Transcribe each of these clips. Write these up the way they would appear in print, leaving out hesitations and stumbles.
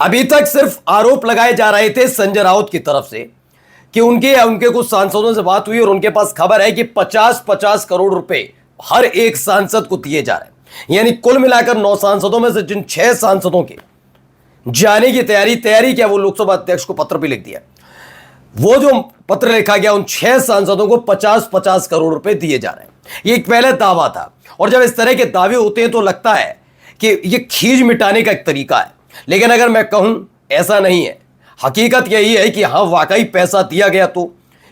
अभी तक सिर्फ आरोप लगाए जा रहे थे संजय राउत की तरफ से कि उनके कुछ सांसदों से बात हुई और उनके पास खबर है कि 50-50 करोड़ रुपए हर एक सांसद को दिए जा रहे हैं। यानी कुल मिलाकर 9 सांसदों में से जिन 6 सांसदों के जाने की तैयारी क्या, वो लोकसभा अध्यक्ष को पत्र भी लिख दिया। वो जो पत्र लिखा गया, उन 6 सांसदों को 50-50 करोड़ रुपए दिए जा रहे हैं। ये एक पहले दावा था, और जब इस तरह के दावे होते हैं तो लगता है कि ये खींच मिटाने का एक तरीका है। लेकिन अगर मैं कहूं ऐसा नहीं है, हकीकत यही है कि हाँ वाकई पैसा दिया गया। तो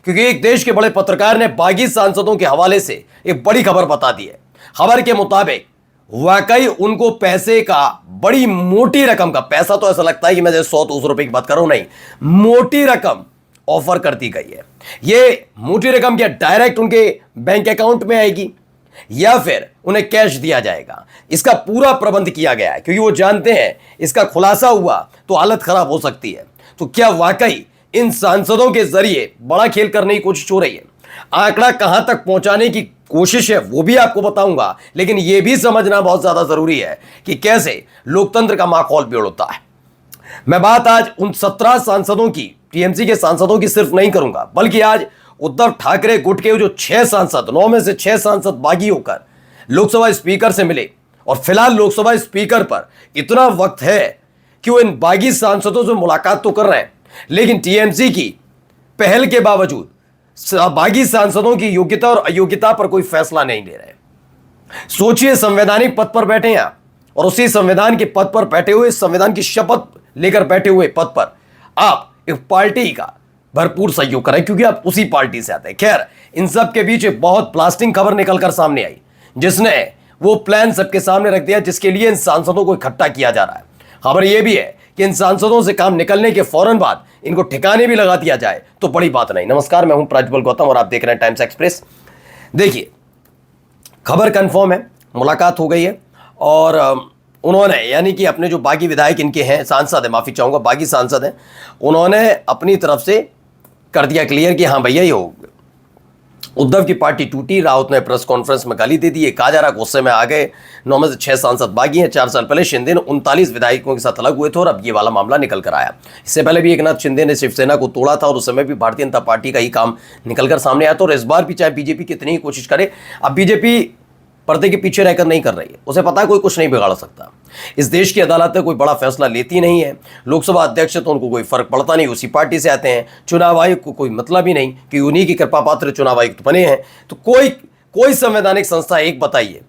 क्योंकि एक देश के बड़े पत्रकार ने बागी सांसदों के हवाले से एक बड़ी खबर बता दी है। खबर के मुताबिक वाकई उनको पैसे का, बड़ी मोटी रकम का पैसा, तो ऐसा लगता है कि मैं 100-200 रुपए की बात कर रहा हूं, नहीं, मोटी रकम ऑफर कर दी गई है। ये मोटी रकम क्या डायरेक्ट उनके बैंक अकाउंट में आएगी या फिर उन्हें कैश दिया जाएगा, इसका पूरा प्रबंध किया गया है। क्योंकि वो जानते हैं इसका खुलासा हुआ तो हालत खराब हो सकती है। तो क्या वाकई इन सांसदों के जरिए बड़ा खेल करने की कोशिश हो रही है? आंकड़ा कहां तक पहुंचाने की कोशिश है वो भी आपको बताऊंगा, लेकिन यह भी समझना बहुत ज्यादा जरूरी है कि कैसे लोकतंत्र का माहौल बिगड़ता है। मैं बात आज उन 17 सांसदों की, टीएमसी के सांसदों की सिर्फ नहीं करूंगा, बल्कि आज उद्धव ठाकरे गुट के जो 6 सांसद, 9 में से 6 सांसद बागी होकर लोकसभा स्पीकर से मिले, और फिलहाल लोकसभा स्पीकर पर इतना वक्त है कि वो इन बागी सांसदों से मुलाकात तो कर रहे हैं, लेकिन टीएमसी की पहल के बावजूद बागी सांसदों की योग्यता और अयोग्यता पर कोई फैसला नहीं ले रहे। सोचिए, संवैधानिक पद पर बैठे हैं आप, और उसी संविधान के पद पर बैठे हुए, संविधान की शपथ लेकर बैठे हुए पद पर आप एक पार्टी का भरपूर सहयोग करें, क्योंकि आप उसी पार्टी से आते हैं। खैर, इन सब के बीच एक बहुत प्लास्टिक खबर निकलकर सामने आई, जिसने वो प्लान सबके सामने रख दिया जिसके लिए इन सांसदों को इकट्ठा किया जा रहा है। खबर यह भी है कि इन सांसदों से काम निकलने के फौरन बाद इनको ठिकाने भी लगा दिया जाए तो बड़ी बात नहीं। नमस्कार, मैं हूं प्रज्वल गौतम और आप देख रहे हैं टाइम्स एक्सप्रेस। देखिए, खबर कंफर्म है, मुलाकात हो गई है, और उन्होंने, यानी कि अपने जो बागी विधायक इनके हैं, सांसद है, माफी चाहूंगा, बागी सांसद हैं, उन्होंने अपनी तरफ से कर दिया क्लियर कि हाँ भैया, ये हो, उद्धव की पार्टी टूटी। राउत ने प्रेस कॉन्फ्रेंस में गाली दे दी। ये कहा जा रहा, गुस्से में आ गए, 9 में से 6 सांसद बागी हैं। 4 साल पहले शिंदे ने 39 विधायकों के साथ अलग हुए थे, और अब ये वाला मामला निकल कर आया। इससे पहले भी एकनाथ शिंदे ने शिवसेना को तोड़ा था, और उस समय भी भारतीय जनता पार्टी का ही काम निकलकर सामने आया था। और इस बार भी चाहे बीजेपी कितनी ही कोशिश करे, अब बीजेपी पर्दे के पीछे रहकर नहीं कर रही है। उसे पता है कोई कुछ नहीं बिगाड़ सकता। इस देश की अदालतें कोई बड़ा फैसला लेती नहीं है। लोकसभा अध्यक्ष तो उनको कोई फर्क पड़ता नहीं, उसी पार्टी से आते हैं। चुनाव आयोग को कोई मतलब ही नहीं कि उन्हीं की कृपा पात्र चुनाव आयुक्त बने हैं। तो कोई संवैधानिक संस्था एक बताइए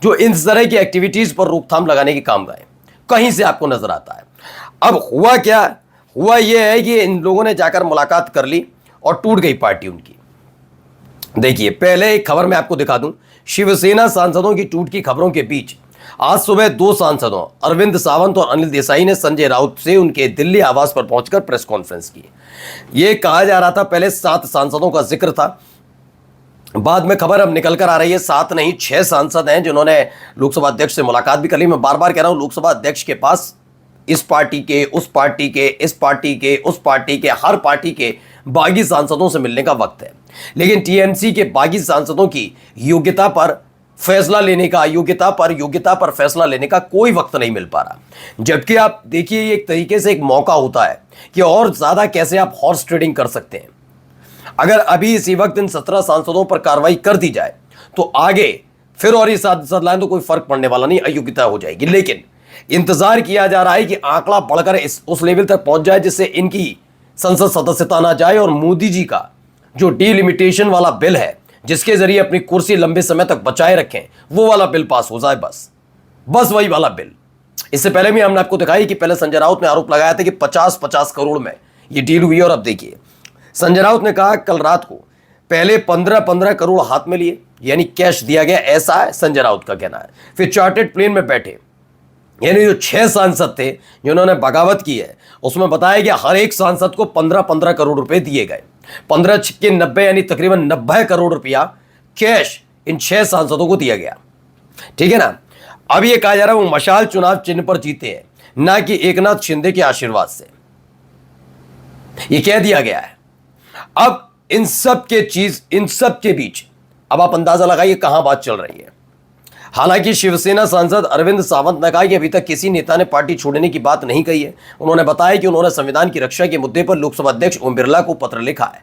जो इन तरह की एक्टिविटीज पर रोकथाम लगाने की काम लाए, कहीं से आपको नजर आता है? अब हुआ क्या? हुआ यह है कि इन लोगों ने जाकर मुलाकात कर ली और टूट गई पार्टी उनकी। देखिए, पहले एक खबर मैं आपको दिखा दूं। शिवसेना सांसदों की टूट की खबरों के बीच आज सुबह 2 सांसदों अरविंद सावंत और अनिल देसाई ने संजय राउत से उनके दिल्ली आवास पर पहुंचकर प्रेस कॉन्फ्रेंस की। यह कहा जा रहा था पहले 7 सांसदों का जिक्र था, बाद में खबर अब निकल कर आ रही है 7 नहीं 6 सांसद हैं जिन्होंने लोकसभा अध्यक्ष से मुलाकात भी कर ली। मैं बार बार कह रहा हूं, लोकसभा अध्यक्ष के पास इस पार्टी के, उस पार्टी के, इस पार्टी के, उस पार्टी के, हर पार्टी के बागी सांसदों से मिलने का वक्त है। लेकिन टीएमसी के बागी सांसदों की योग्यता पर फैसला लेने का, योग्यता पर फैसला लेने का कोई वक्त नहीं मिल पा रहा। जबकि आप देखिए, एक तरीके से एक मौका होता है कि और ज्यादा कैसे आप हॉर्स ट्रेडिंग कर सकते हैं। अगर अभी इसी वक्त इन 17 सांसदों पर कार्रवाई कर दी जाए तो आगे फिर और ये सांसद लाएं तो कोई फर्क पड़ने वाला नहीं, अयोग्यता हो जाएगी। लेकिन इंतजार किया जा रहा है कि आंकड़ा बढ़कर उस लेवल तक पहुंच जाए जिससे इनकी संसद सदस्यता ना जाए, और मोदी जी का जो डिलिमिटेशन वाला बिल है, जिसके जरिए अपनी कुर्सी लंबे समय तक बचाए रखें, वो वाला बिल पास हो जाए। बस वही वाला बिल। इससे पहले भी हमने आपको दिखाई कि पहले संजय राउत ने आरोप लगाया था कि 50-50 करोड़ में ये डील हुई, और अब देखिए संजय राउत ने कहा कल रात को पहले 15-15 करोड़ हाथ में लिए, यानी कैश दिया गया, ऐसा है संजय राउत का कहना है। फिर चार्टर्ड प्लेन में बैठे, यानी जो 6 सांसद थे जिन्होंने बगावत की है, उसमें बताया गया हर एक सांसद को 15-15 करोड़ रुपए दिए गए। 15 छिक्के 90, यानी तकरीबन 90 करोड़ रुपया कैश इन 6 सांसदों को दिया गया। ठीक है ना? अब यह कहा जा रहा है वो मशाल चुनाव चिन्ह पर जीते हैं, ना कि एकनाथ शिंदे के आशीर्वाद से, यह कह दिया गया है। अब इन सब के बीच अब आप अंदाजा लगाइए कहां बात चल रही है। हालांकि शिवसेना सांसद अरविंद सावंत ने कहा कि अभी तक किसी नेता ने पार्टी छोड़ने की बात नहीं कही है। उन्होंने बताया कि उन्होंने संविधान की रक्षा के मुद्दे पर लोकसभा अध्यक्ष ओम बिरला को पत्र लिखा है।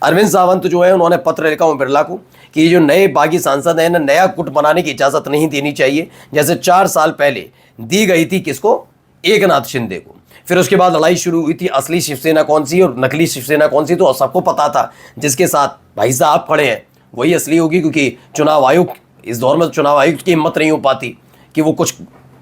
अरविंद सावंत जो है उन्होंने पत्र लिखा ओम बिरला को कि जो नए बागी सांसद हैं इन्हें नया गुट बनाने की इजाजत नहीं देनी चाहिए, जैसे 4 साल पहले दी गई थी किसको, एकनाथ शिंदे को। फिर उसके बाद लड़ाई शुरू हुई थी, असली शिवसेना कौन सी और नकली शिवसेना कौन सी, तो सबको पता था जिसके साथ भाई साहब खड़े हैं वही असली होगी, क्योंकि चुनाव आयोग इस दौर में चुनाव आयुक्त की हिम्मत नहीं हो पाती कि वो कुछ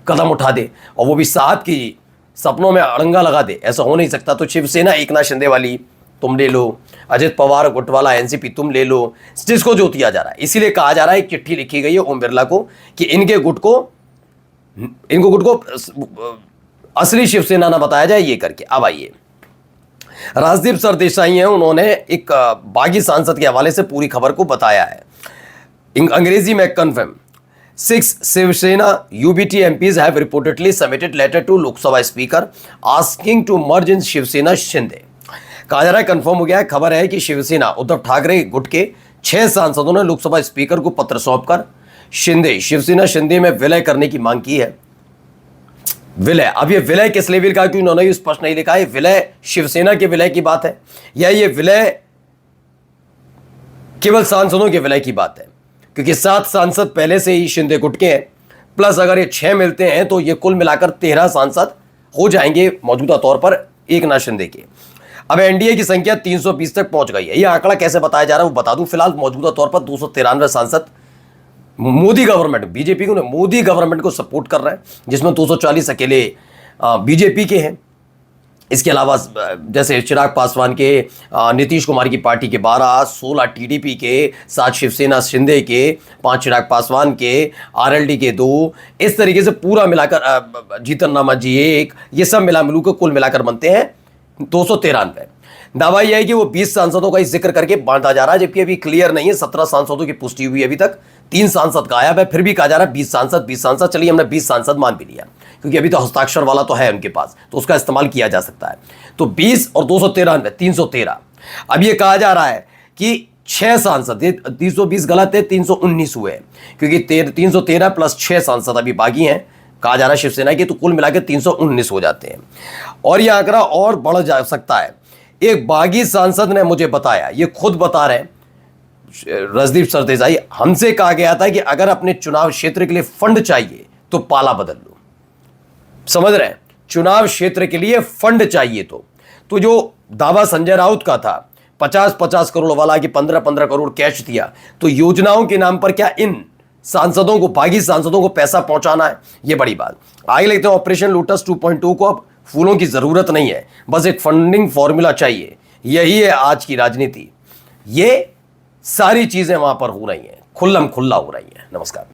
कदम उठा दे, और वो भी साहब की सपनों में अड़ंगा लगा दे, ऐसा हो नहीं सकता। तो शिवसेना एकनाथ शिंदे वाली तुम ले लो, अजित पवार गुट वाला एनसीपी तुम ले लो, जिसको जो दिया जा रहा है। इसीलिए कहा जा रहा है, एक चिट्ठी लिखी गई है ओम बिरला को कि इनको गुट को असली शिवसेना ना बताया जाए, ये करके। अब आइए, राजदीप सरदेसाई हैं, उन्होंने एक बागी सांसद के हवाले से पूरी खबर को बताया है। अंग्रेजी में confirm 6 Shiv Sena UBT MPs have reportedly submitted letter to Lok Sabha speaker asking to merge in Shiv Sena Shinde. कहा जा रहा है, कंफर्म हो गया है, खबर है कि शिवसेना उद्धव ठाकरे गुट के 6 सांसदों ने लोकसभा स्पीकर को पत्र सौंपकर शिवसेना शिंदे में विलय करने की मांग की है। विलय, अब ये विलय किस लेवल का, क्योंकि उन्होंने स्पष्ट नहीं लिखा है विलय शिवसेना के विलय की बात है या ये विलय केवल सांसदों के विलय की बात है, क्योंकि 7 सांसद पहले से ही शिंदे गुट के हैं, प्लस अगर ये 6 मिलते हैं तो ये कुल मिलाकर 13 सांसद हो जाएंगे मौजूदा तौर पर एकनाथ शिंदे के। अब एनडीए की संख्या 320 तक पहुंच गई है। ये आंकड़ा कैसे बताया जा रहा है वो बता दूं। फिलहाल मौजूदा तौर पर 293 सांसद मोदी गवर्नमेंट, बीजेपी को मोदी गवर्नमेंट को सपोर्ट कर रहे हैं, जिसमें 240 अकेले बीजेपी के हैं। इसके अलावा जैसे चिराग पासवान के, नीतीश कुमार की पार्टी के 12, 16 टीडीपी के, 7 शिवसेना शिंदे के, 5 चिराग पासवान के, आरएलडी के 2, इस तरीके से पूरा मिलाकर जीतन राम मांझी 1, ये सब मिलू के कुल मिलाकर बनते हैं 293। दावा यह है कि वो 20 सांसदों का ही जिक्र करके बांटा जा रहा है, जबकि अभी क्लियर नहीं है। 17 सांसदों की पुष्टि हुई अभी तक, 3 सांसद गायब है, फिर भी कहा जा रहा है 20 सांसद। चलिए हमने 20 सांसद मान भी लिया, क्योंकि अभी तो हस्ताक्षर वाला तो है उनके पास, तो उसका इस्तेमाल किया जा सकता है। तो 20 और 293, 313। अब ये कहा जा रहा है कि 6 सांसद, 320 गलत है, 319 हुए, क्योंकि 313 प्लस 6 सांसद अभी बाकी हैं, कहा जा रहा है शिवसेना के, तो कुल मिलाकर 319 हो जाते हैं। और यह आंकड़ा और बढ़ जा सकता है। एक बागी सांसद ने मुझे बताया, ये खुद बता रहे हैं राजदीप सरदेसाई, हमसे कहा गया था कि अगर अपने चुनाव क्षेत्र के लिए फंड चाहिए तो पाला बदल लो। समझ रहे हैं, चुनाव क्षेत्र के लिए फंड चाहिए तो जो दावा संजय राउत का था 50-50 करोड़ वाला कि 15-15 करोड़ कैश दिया, तो योजनाओं के नाम पर क्या इन सांसदों को, बागी सांसदों को पैसा पहुंचाना है? ये बड़ी बात। आगे लिखते हैं, ऑपरेशन लोटस 2.2 को अब फूलों की जरूरत नहीं है, बस एक फंडिंग फॉर्मूला चाहिए। यही है आज की राजनीति। ये सारी चीजें वहां पर हो रही हैं, खुल्लम खुल्ला हो रही हैं। नमस्कार।